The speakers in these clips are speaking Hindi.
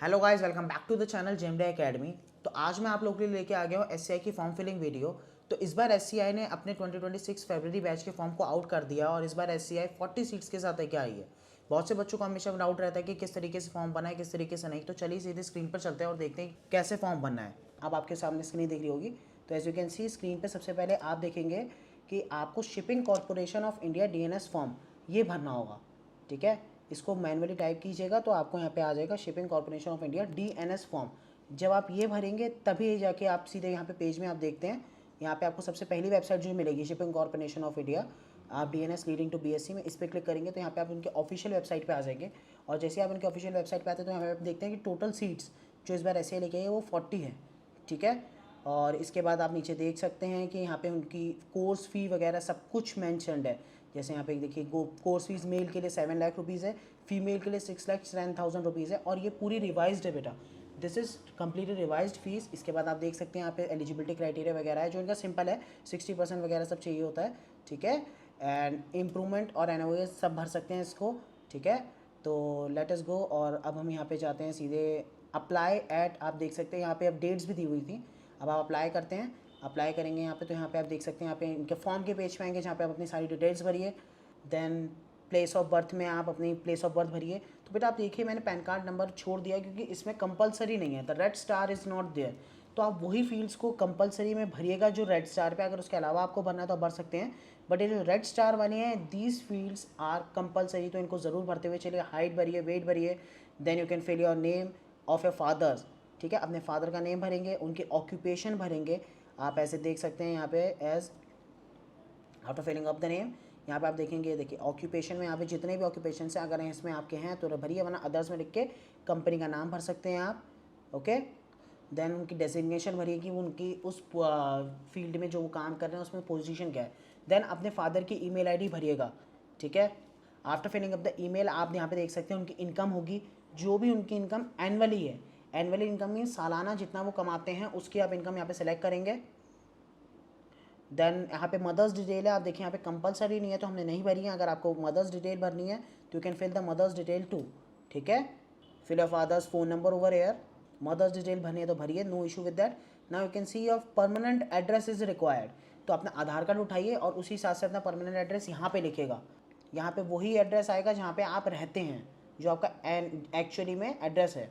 Hello guys, welcome back to the channel जेमडे एकेडमी। तो आज मैं आप लोगों के लिए लेके आ गया हूँ एससीआई की फॉर्म फिलिंग वीडियो। तो इस बार एससीआई ने अपने 2026 फरवरी बैच के फॉर्म को आउट कर दिया और इस बार एससीआई 40 सीट्स के साथ लेके आई है। बहुत से बच्चों को हमेशा डाउट रहता है कि किस तरीके से फॉर्म बना है, किस तरीके से नहीं। तो चलिए सीधे स्क्रीन पर चलते हैं और देखते हैं कैसे फॉर्म बनना है। अब आपके सामने स्क्रीन दिख रही होगी। तो as you can see screen पर सबसे पहले आप देखेंगे कि आपको shipping corporation of India DNS form ये भरना होगा। ठीक है, इसको मैनुअली टाइप कीजिएगा तो आपको यहाँ पे आ जाएगा shipping corporation of India DNS form. जब आप ये भरेंगे तभी जाके आप सीधे यहाँ पे पेज में आप देखते हैं, यहाँ पे आपको सबसे पहली वेबसाइट जो मिलेगी शिपिंग कॉर्पोरेशन ऑफ इंडिया, आप डीएनएस लीडिंग टू बीएससी में इस पर क्लिक करेंगे तो यहाँ पे आप उनके ऑफिशियल वेबसाइट पे आ जाएंगे। और जैसे आप उनके ऑफिशियल वेबसाइट पे आते हैं तो यहाँ पे आप देखते हैं कि टोटल सीट्स जो इस बार ऐसे लेके आए वो 40 है। ठीक है, और इसके बाद आप नीचे देख सकते हैं कि यहाँ पे उनकी कोर्स फ़ी वगैरह सब कुछ मैंशनड है। जैसे यहाँ पे देखिए कोर्स फीस मेल के लिए 7 लाख रुपीज़ है, फीमेल के लिए 6,10,000 रुपीज़ है और ये पूरी रिवाइज्ड है बेटा। This is completely revised fees. इसके बाद आप देख सकते हैं यहाँ पे एलिजिबिलिटी क्राइटेरिया वगैरह है जो इनका सिंपल है, 60% वगैरह सब चाहिए होता है। ठीक है, एंड इम्प्रूवमेंट और एनओएस सब भर सकते हैं इसको। ठीक है, तो लेट अस गो। और अब हम यहाँ पे जाते हैं सीधे अप्लाई एट, आप देख सकते हैं यहाँ पे अपडेट्स भी दी हुई थी। अब आप अप्लाई करते हैं, अप्लाई करेंगे यहाँ पे तो यहाँ पे आप देख सकते हैं यहाँ पे इनके फॉर्म के पेज पे आएंगे जहाँ पे आप अपनी सारी डिटेल्स भरिए। देन प्लेस ऑफ बर्थ में आप अपनी प्लेस ऑफ बर्थ भरिए। तो बेटा आप देखिए मैंने पैन कार्ड नंबर छोड़ दिया क्योंकि इसमें कंपलसरी नहीं है, the red star is not there. तो आप वही फील्ड्स को कंपलसरी में भरिएगा जो रेड स्टार पे, अगर उसके अलावा आपको भरना है तो आप भर सकते हैं। बट ये जो रेड स्टार वाली हैं दीज फील्ड्स आर कंपलसरी, तो इनको ज़रूर भरते हुए चलिए। हाइट भरिए, वेट भरिए, then you can fill your name of your father's. ठीक है, अपने फादर का नेम भरेंगे, उनकी ऑक्यूपेशन भरेंगे। आप ऐसे देख सकते हैं यहाँ पे age after filling up the name, यहाँ पे आप देखेंगे, देखिए ऑक्यूपेशन में यहाँ पे जितने भी ऑक्यूपेशन हैं अगर इसमें आपके हैं तो भरिए, वरना अदर्स में लिख के कंपनी का नाम भर सकते हैं आप। ओके, देन उनकी डेजिग्नेशन भरिए कि उनकी उस फील्ड में जो वो काम कर रहे हैं उसमें पोजीशन क्या है। देन अपने फादर की ईमेल आईडी भरिएगा। ठीक है, after filling up the email आप यहाँ पे देख सकते हैं उनकी इनकम होगी, जो भी उनकी इनकम एनुअली है। एनुअली इनकम मीन सालाना जितना वो कमाते हैं उसकी आप इनकम यहाँ पे सेलेक्ट करेंगे। देन यहाँ पे मदर्स डिटेल है, आप देखिए यहाँ पे कंपलसरी नहीं है तो हमने नहीं भरी है। अगर आपको मदर्स डिटेल भरनी है तो you can fill the mother's detail too. ठीक है, fill your father's phone number over here. Mother's detail भरनी है तो भरिए, no issue with that. Now you can see your permanent address is required. तो अपना आधार कार्ड उठाइए और उसी हिसाब से अपना परमानेंट एड्रेस यहाँ पे लिखेगा। यहाँ पे वही एड्रेस आएगा जहाँ पे आप रहते हैं, जो आपका एक्चुअली में एड्रेस है।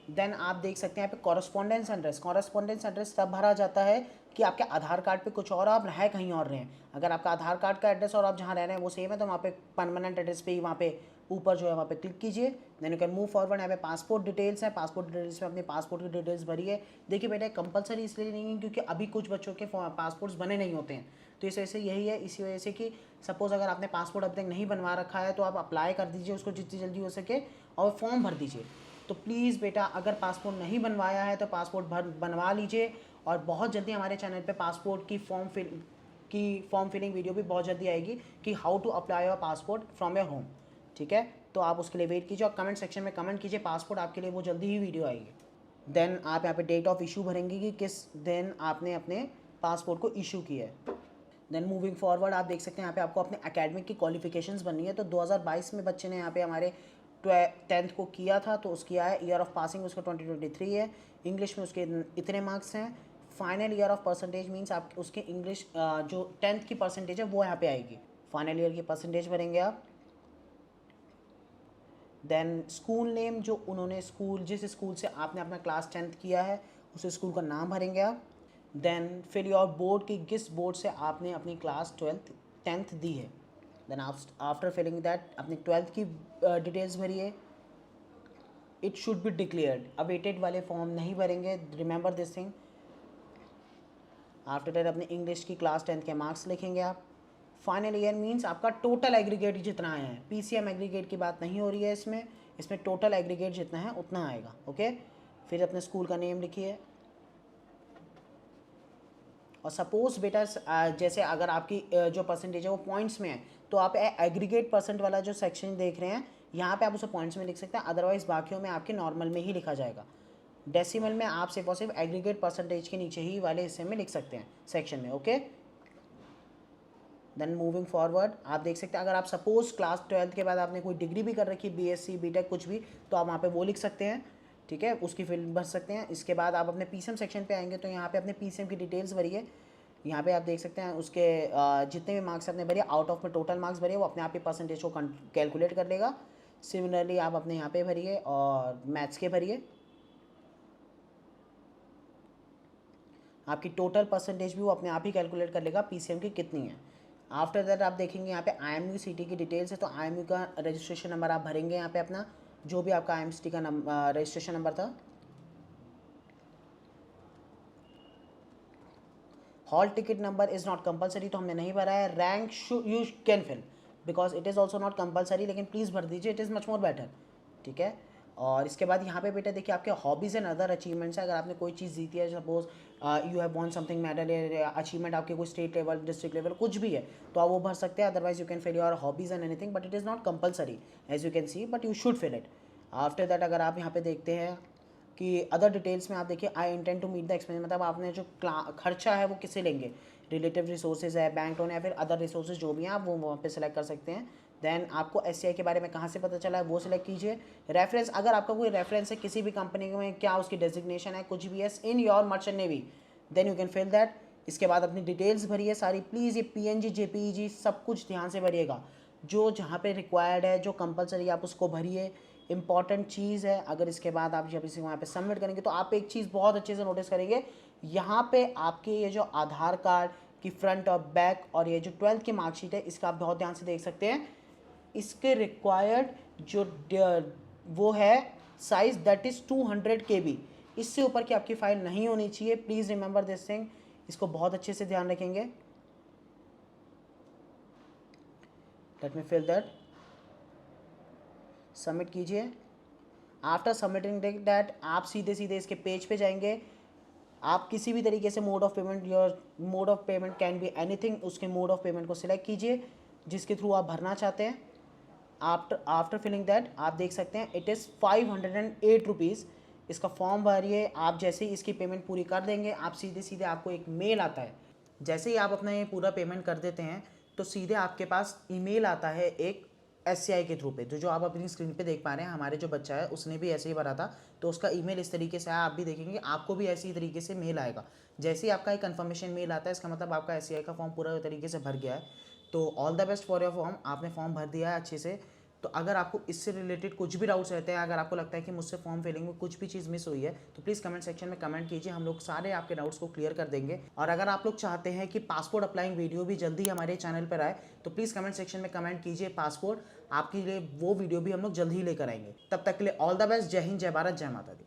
देन आप देख सकते हैं यहाँ पे कॉरस्पॉन्डेंस एड्रेस। कॉरस्पॉन्डेंस एड्रेस तब भरा जाता है कि आपके आधार कार्ड पे कुछ और आप रहे कहीं और रहे हैं। अगर आपका आधार कार्ड का एड्रेस और आप जहाँ रह रहे हैं वो सेम है तो वहाँ पे परमानेंट एड्रेस पे ही वहाँ पे ऊपर जो है वहाँ पे क्लिक कीजिए। Then you can move forward. यहाँ पे पासपोर्ट डिटेल्स है, पासपोर्ट डिटेल्स में अपने पासपोर्ट की डिटेल्स भरिए। देखिए बेटा कंपलसरी इसलिए नहीं है क्योंकि अभी कुछ बच्चों के पासपोर्ट्स बने नहीं होते हैं, तो इस वजह से यही है। इसी वजह से कि सपोज़ अगर आपने पासपोर्ट अभी तक नहीं बनवा रखा है तो आप अप्लाई कर दीजिए उसको जितनी जल्दी हो सके और फॉर्म भर दीजिए। तो प्लीज़ बेटा अगर पासपोर्ट नहीं बनवाया है तो पासपोर्ट बनवा लीजिए। और बहुत जल्दी हमारे चैनल पे पासपोर्ट की फॉर्म फिलिंग वीडियो भी बहुत जल्दी आएगी कि how to apply your passport from your home. ठीक है, तो आप उसके लिए वेट कीजिए और कमेंट सेक्शन में कमेंट कीजिए पासपोर्ट आपके लिए वो जल्दी ही वीडियो आएगी। देन आप यहाँ पे डेट ऑफ इशू भरेंगे कि किस दिन आपने अपने पासपोर्ट को इशू किया है। देन मूविंग फॉरवर्ड आप देख सकते हैं यहाँ पे आपको अपने एकेडमिक की क्वालिफिकेशंस बननी है। तो 2022 में बच्चे ने यहाँ पे हमारे 10th को किया था तो उसकी आया ईयर ऑफ पासिंग उसका 2023 है। इंग्लिश में उसके इतने मार्क्स हैं। Final year of percentage means आप उसके इंग्लिश जो 10th की परसेंटेज है वो यहाँ पे आएगी। फाइनल ईयर की परसेंटेज भरेंगे आप। देन स्कूल नेम, जो उन्होंने स्कूल जिस स्कूल से आपने अपना क्लास 10th किया है उस स्कूल का नाम भरेंगे आप। देन फिल योर बोर्ड की किस बोर्ड से आपने अपनी क्लास 10th दी है। देन आफ्टर फिलिंग दैट अपनी 12th की डिटेल्स भरिए। It should be declared, awaited वाले फॉर्म नहीं भरेंगे, remember this thing. After that अपने इंग्लिश की क्लास 10th के मार्क्स लिखेंगे आप। फाइनल ईयर मीन्स आपका टोटल एग्रीगेट जितना आया है, पीसीएम एग्रीगेट की बात नहीं हो रही है इसमें टोटल एग्रीगेट जितना है उतना आएगा। ओके, फिर अपने स्कूल का नेम लिखिए। और सपोज बेटा जैसे अगर आपकी जो परसेंटेज है वो पॉइंट्स में है तो आप एग्रीगेट परसेंट वाला जो सेक्शन देख रहे हैं यहाँ पे आप उसे पॉइंट्स में लिख सकते हैं, अदरवाइज बाकियों में आपके नॉर्मल में ही लिखा जाएगा। डेसिमल में आप सिर्फ और सिर्फ एग्रीगेट परसेंटेज के नीचे ही वाले हिस्से में लिख सकते हैं सेक्शन में। ओके, देन मूविंग फॉरवर्ड आप देख सकते हैं अगर आप सपोज क्लास 12th के बाद आपने कोई डिग्री भी कर रखी है, बीएससी बीटेक कुछ भी, तो आप वहाँ पे वो लिख सकते हैं। ठीक है, उसकी फील्ड भर सकते हैं। इसके बाद आप अपने पीसीएम सेक्शन पे आएंगे तो यहाँ पे अपने पीसीएम की डिटेल्स भरिए। यहाँ पे आप देख सकते हैं उसके जितने भी मार्क्स आपने भरिए, आउट ऑफ में टोटल मार्क्स भरिए, वो अपने आप ही परसेंटेज को कैलकुलेट कर लेगा। सिमिलरली आप अपने यहाँ पे भरिए और मैथ्स के भरिए, आपकी टोटल परसेंटेज भी वो अपने आप ही कैलकुलेट कर लेगा पीसीएम की कितनी है। आफ्टर दैट आप देखेंगे यहाँ पे IMU सिटी की डिटेल्स है, तो IMU का रजिस्ट्रेशन नंबर आप भरेंगे यहाँ पे अपना, जो भी आपका IMU सिटी का रजिस्ट्रेशन नंबर था। Hall ticket number is not compulsory, तो हमने नहीं भरा है। Rank you can fill because it is also not compulsory, लेकिन प्लीज़ भर दीजिए, it is much more better. ठीक है, और इसके बाद यहाँ पे बेटा देखिए आपके हॉबीज़ एंड अदर अचीवमेंट्स है। अगर आपने कोई चीज़ जीती है, suppose you have von something medal या अचीवमेंट आपके कोई स्टेट लेवल, डिस्ट्रिक्ट लेवल कुछ भी है, तो आप वो भर सकते हैं। Otherwise you can fill your hobbies and anything, but it is not compulsory as you can see, but you should fill it. After that अगर आप यहाँ पे देखते हैं कि अदर डिटेल्स में आप देखिए, I intend to meet the expense, मतलब आपने जो खर्चा है वो किससे लेंगे, रिलेटिव रिसोर्सेज है, बैंक लोन है, फिर अदर रिसोर्सेज जो भी हैं आप वो वहाँ पे सेलेक्ट कर सकते हैं। देन आपको एससीआई के बारे में कहाँ से पता चला है वो सिलेक्ट कीजिए। रेफरेंस, अगर आपका कोई रेफरेंस है किसी भी कंपनी में, क्या उसकी डेजिग्नेशन है, कुछ भी है in your merchant navy, then you can fill that. इसके बाद अपनी डिटेल्स भरिए सारी, प्लीज़ ये PNG JPEG सब कुछ ध्यान से भरिएगा, जो जहाँ पे रिक्वायर्ड है, जो कंपलसरी आप उसको भरिए, इंपॉर्टेंट चीज़ है। अगर इसके बाद आप जब इसे वहाँ पे सबमिट करेंगे तो आप एक चीज़ बहुत अच्छे से नोटिस करेंगे, यहाँ पे आपके ये जो आधार कार्ड की फ्रंट और बैक और ये जो 12th की मार्कशीट है, इसका आप बहुत ध्यान से देख सकते हैं। इसके रिक्वायर्ड जो वो है साइज़, दैट इज़ 200 KB, इससे ऊपर की आपकी फ़ाइल नहीं होनी चाहिए। प्लीज़ रिमेंबर दिस थिंग, इसको बहुत अच्छे से ध्यान रखेंगे। Let me fill that, submit कीजिए। आफ्टर सबमिटिंग दैट आप सीधे सीधे इसके पेज पे जाएंगे। आप किसी भी तरीके से mode of payment, your mode of payment can be anything, उसके मोड ऑफ पेमेंट को सिलेक्ट कीजिए जिसके थ्रू आप भरना चाहते हैं। आफ्टर फिलिंग दैट आप देख सकते हैं इट इज़ 508 रुपीज़। इसका फॉर्म भरिए। आप जैसे ही इसकी पेमेंट पूरी कर देंगे, आप सीधे सीधे आपको एक मेल आता है। जैसे ही आप अपना ये पूरा पेमेंट कर देते हैं तो सीधे आपके पास ईमेल आता है एक एससीआई के थ्रू पे, जो आप अपनी स्क्रीन पे देख पा रहे हैं। हमारे जो बच्चा है उसने भी ऐसे ही भरा था, तो उसका ईमेल इस तरीके से आया, आप भी देखेंगे आपको भी ऐसी तरीके से मेल आएगा। जैसे ही आपका एक कंफर्मेशन मेल आता है, इसका मतलब आपका एससीआई का फॉर्म पूरा तरीके से भर गया है। तो all the best for your form, आपने फॉर्म भर दिया है अच्छे से। तो अगर आपको इससे रिलेटेड कुछ भी डाउट्स रहते हैं, अगर आपको लगता है कि मुझसे फॉर्म फिलिंग में कुछ भी चीज़ मिस हुई है, तो प्लीज़ कमेंट सेक्शन में कमेंट कीजिए, हम लोग सारे आपके डाउट्स को क्लियर कर देंगे। और अगर आप लोग चाहते हैं कि पासपोर्ट अप्लाइंग वीडियो भी जल्दी हमारे चैनल पर आए, तो प्लीज़ कमेंट सेक्शन में कमेंट कीजिए पासपोर्ट, आपके लिए वो वीडियो भी हम लोग जल्द ही लेकर आएंगे। तब तक के लिए ऑल द बेस्ट। जय हिंद, जय भारत, जय माता दी।